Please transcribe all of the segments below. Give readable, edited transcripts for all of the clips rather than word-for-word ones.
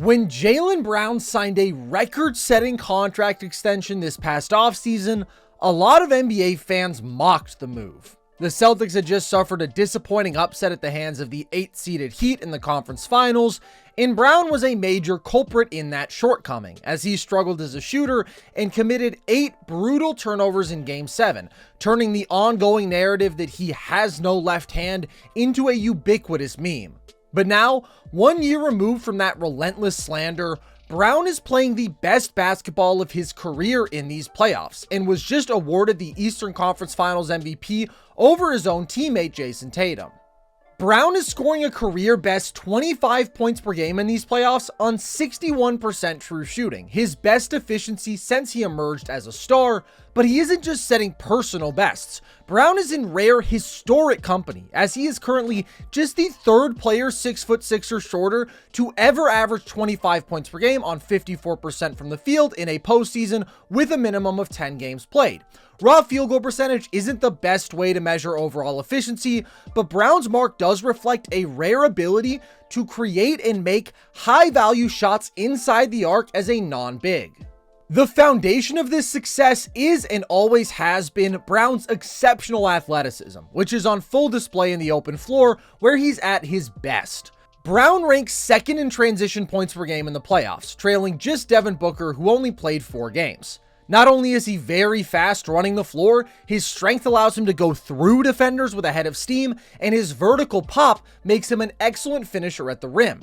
When Jaylen Brown signed a record-setting contract extension this past offseason, a lot of NBA fans mocked the move. The Celtics had just suffered a disappointing upset at the hands of the 8th-seeded Heat in the conference finals, and Brown was a major culprit in that shortcoming, as he struggled as a shooter and committed 8 brutal turnovers in Game 7, turning the ongoing narrative that he has no left hand into a ubiquitous meme. But now, 1 year removed from that relentless slander, Brown is playing the best basketball of his career in these playoffs and was just awarded the Eastern Conference Finals MVP over his own teammate Jayson Tatum. Brown is scoring a career-best 25 points per game in these playoffs on 61% true shooting, his best efficiency since he emerged as a star, but he isn't just setting personal bests. Brown is in rare, historic company, as he is currently just the 3rd player 6'6" or shorter to ever average 25 points per game on 54% from the field in a postseason with a minimum of 10 games played. Raw field goal percentage isn't the best way to measure overall efficiency, but Brown's mark does reflect a rare ability to create and make high-value shots inside the arc as a non-big. The foundation of this success is and always has been Brown's exceptional athleticism, which is on full display in the open floor where he's at his best. Brown ranks 2nd in transition points per game in the playoffs, trailing just Devin Booker, who only played 4 games. Not only is he very fast running the floor, his strength allows him to go through defenders with a head of steam, and his vertical pop makes him an excellent finisher at the rim.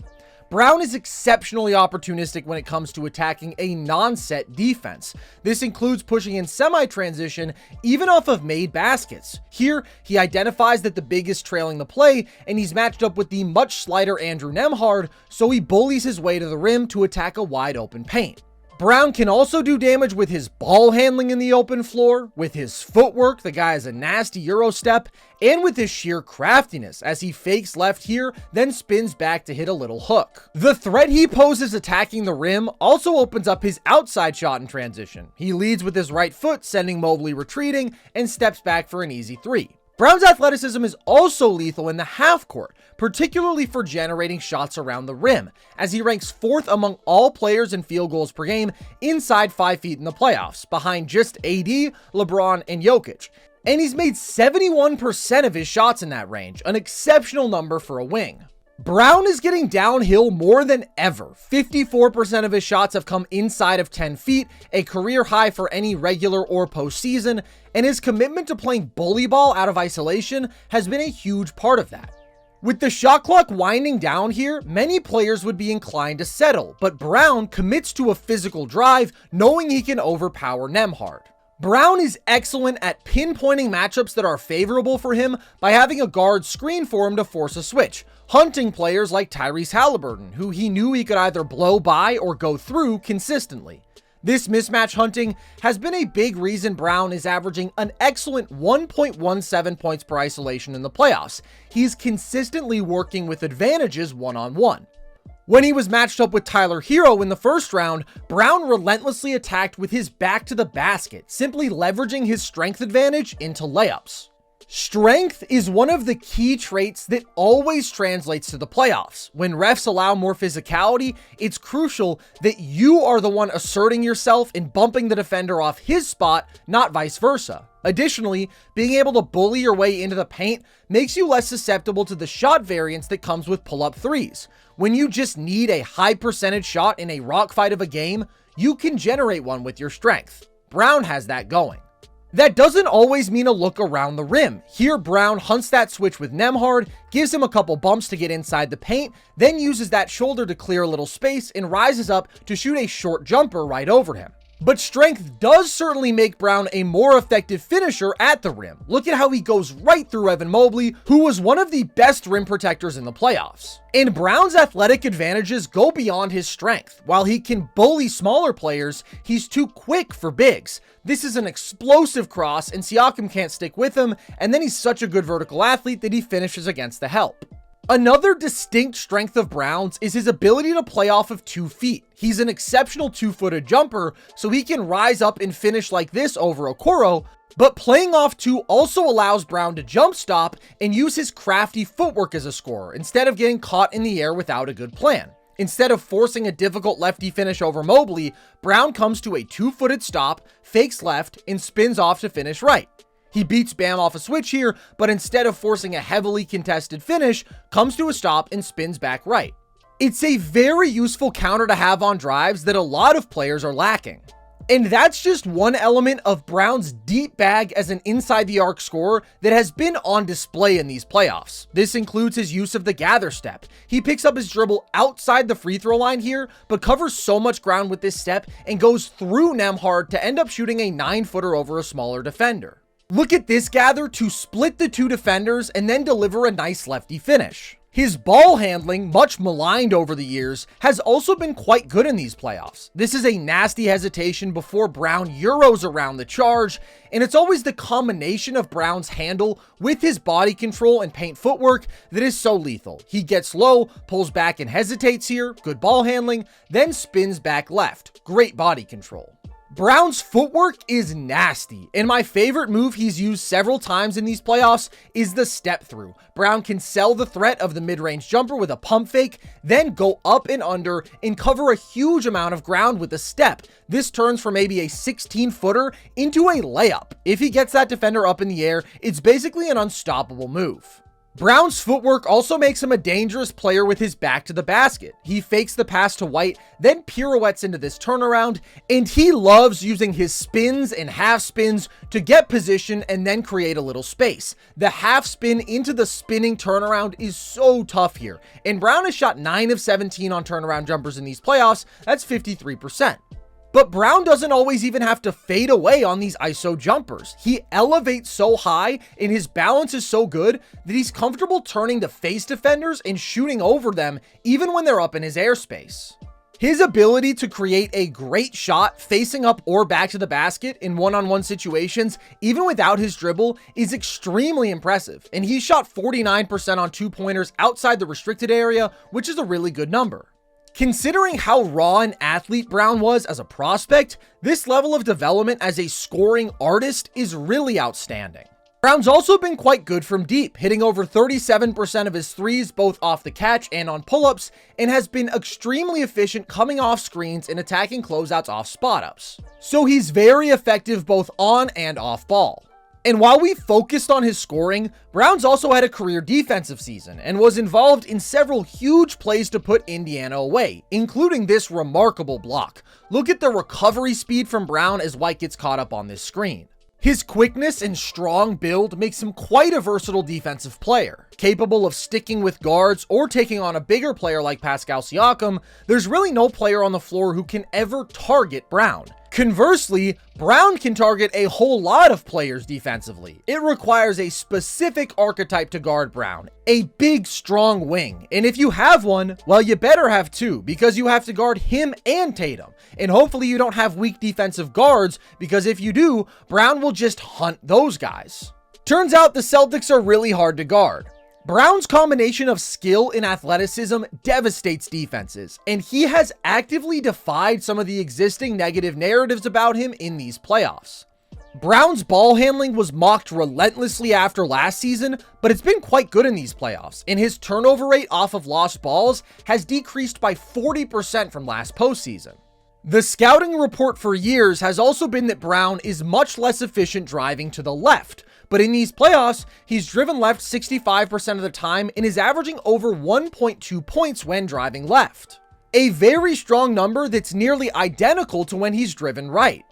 Brown is exceptionally opportunistic when it comes to attacking a non-set defense. This includes pushing in semi-transition, even off of made baskets. Here, he identifies that the big is trailing the play, and he's matched up with the much slighter Andrew Nembhard, so he bullies his way to the rim to attack a wide-open paint. Brown can also do damage with his ball handling in the open floor, with his footwork, the guy has a nasty Euro step, and with his sheer craftiness as he fakes left here, then spins back to hit a little hook. The threat he poses attacking the rim also opens up his outside shot in transition. He leads with his right foot, sending Mobley retreating, and steps back for an easy 3. Brown's athleticism is also lethal in the half court, particularly for generating shots around the rim, as he ranks 4th among all players in field goals per game inside 5 feet in the playoffs, behind just AD, LeBron, and Jokic. And he's made 71% of his shots in that range, an exceptional number for a wing. Brown is getting downhill more than ever. 54% of his shots have come inside of 10 feet, a career high for any regular or postseason, and his commitment to playing bully ball out of isolation has been a huge part of that. With the shot clock winding down here, many players would be inclined to settle, but Brown commits to a physical drive, knowing he can overpower Nembhard. Brown is excellent at pinpointing matchups that are favorable for him by having a guard screen for him to force a switch, hunting players like Tyrese Halliburton, who he knew he could either blow by or go through consistently. This mismatch hunting has been a big reason Brown is averaging an excellent 1.17 points per isolation in the playoffs. He's consistently working with advantages one-on-one. When he was matched up with Tyler Hero in the first round, Brown relentlessly attacked with his back to the basket, simply leveraging his strength advantage into layups. Strength is one of the key traits that always translates to the playoffs. When refs allow more physicality, it's crucial that you are the one asserting yourself and bumping the defender off his spot, not vice versa. Additionally, being able to bully your way into the paint makes you less susceptible to the shot variance that comes with pull-up threes. When you just need a high percentage shot in a rock fight of a game, you can generate one with your strength. Brown has that going. That doesn't always mean a look around the rim. Here, Brown hunts that switch with Nembhard, gives him a couple bumps to get inside the paint, then uses that shoulder to clear a little space and rises up to shoot a short jumper right over him. But strength does certainly make Brown a more effective finisher at the rim. Look at how he goes right through Evan Mobley, who was one of the best rim protectors in the playoffs. And Brown's athletic advantages go beyond his strength. While he can bully smaller players, he's too quick for bigs. This is an explosive cross, and Siakam can't stick with him, and then he's such a good vertical athlete that he finishes against the help. Another distinct strength of Brown's is his ability to play off of 2 feet. He's an exceptional 2-footed jumper, so he can rise up and finish like this over Okoro, but playing off 2 also allows Brown to jump stop and use his crafty footwork as a scorer, instead of getting caught in the air without a good plan. Instead of forcing a difficult lefty finish over Mobley, Brown comes to a two-footed stop, fakes left, and spins off to finish right. He beats Bam off a switch here, but instead of forcing a heavily contested finish, comes to a stop and spins back right. It's a very useful counter to have on drives that a lot of players are lacking. And that's just one element of Brown's deep bag as an inside-the-arc scorer that has been on display in these playoffs. This includes his use of the gather step. He picks up his dribble outside the free throw line here, but covers so much ground with this step and goes through Nembhard to end up shooting a 9-footer over a smaller defender. Look at this gather to split the two defenders and then deliver a nice lefty finish. His ball handling, much maligned over the years, has also been quite good in these playoffs. This is a nasty hesitation before Brown euros around the charge, and it's always the combination of Brown's handle with his body control and paint footwork that is so lethal. He gets low, pulls back and hesitates here, good ball handling, then spins back left. Great body control. Brown's footwork is nasty, and my favorite move he's used several times in these playoffs is the step through. Brown can sell the threat of the mid-range jumper with a pump fake, then go up and under and cover a huge amount of ground with a step. This turns from maybe a 16-footer into a layup. If he gets that defender up in the air, it's basically an unstoppable move. Brown's footwork also makes him a dangerous player with his back to the basket. He fakes the pass to White, then pirouettes into this turnaround, and he loves using his spins and half spins to get position and then create a little space. The half spin into the spinning turnaround is so tough here, and Brown has shot 9 of 17 on turnaround jumpers in these playoffs. That's 53%. But Brown doesn't always even have to fade away on these ISO jumpers. He elevates so high and his balance is so good that he's comfortable turning to face defenders and shooting over them even when they're up in his airspace. His ability to create a great shot facing up or back to the basket in one-on-one situations, even without his dribble, is extremely impressive. And he shot 49% on two-pointers outside the restricted area, which is a really good number. Considering how raw an athlete Brown was as a prospect, this level of development as a scoring artist is really outstanding. Brown's also been quite good from deep, hitting over 37% of his threes both off the catch and on pull-ups, and has been extremely efficient coming off screens and attacking closeouts off spot-ups. So he's very effective both on and off ball. And while we focused on his scoring, Brown's also had a career defensive season and was involved in several huge plays to put Indiana away, including this remarkable block. Look at the recovery speed from Brown as White gets caught up on this screen. His quickness and strong build makes him quite a versatile defensive player. Capable of sticking with guards or taking on a bigger player like Pascal Siakam, there's really no player on the floor who can ever target Brown. Conversely, Brown can target a whole lot of players defensively. It requires a specific archetype to guard Brown, a big, strong wing. And if you have one, well, you better have two, because you have to guard him and Tatum. And hopefully you don't have weak defensive guards, because if you do, Brown will just hunt those guys. Turns out the Celtics are really hard to guard. Brown's combination of skill and athleticism devastates defenses, and he has actively defied some of the existing negative narratives about him in these playoffs. Brown's ball handling was mocked relentlessly after last season, but it's been quite good in these playoffs, and his turnover rate off of lost balls has decreased by 40% from last postseason. The scouting report for years has also been that Brown is much less efficient driving to the left, but in these playoffs, he's driven left 65% of the time and is averaging over 1.2 points when driving left. A very strong number that's nearly identical to when he's driven right.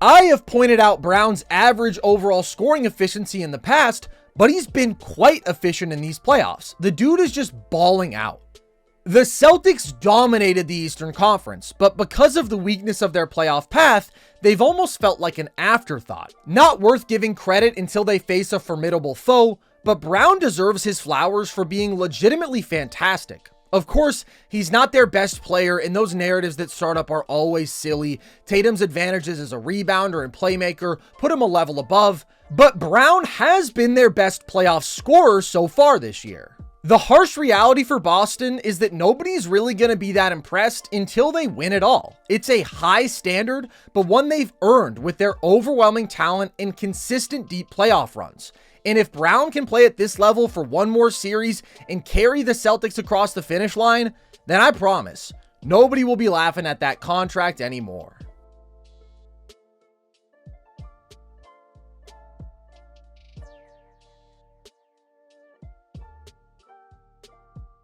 I have pointed out Brown's average overall scoring efficiency in the past, but he's been quite efficient in these playoffs. The dude is just balling out. The Celtics dominated the Eastern Conference, but because of the weakness of their playoff path, they've almost felt like an afterthought. Not worth giving credit until they face a formidable foe, but Brown deserves his flowers for being legitimately fantastic. Of course, he's not their best player, and those narratives that start up are always silly. Tatum's advantages as a rebounder and playmaker put him a level above, but Brown has been their best playoff scorer so far this year. The harsh reality for Boston is that nobody's really going to be that impressed until they win it all. It's a high standard, but one they've earned with their overwhelming talent and consistent deep playoff runs. And if Brown can play at this level for one more series and carry the Celtics across the finish line, then I promise nobody will be laughing at that contract anymore.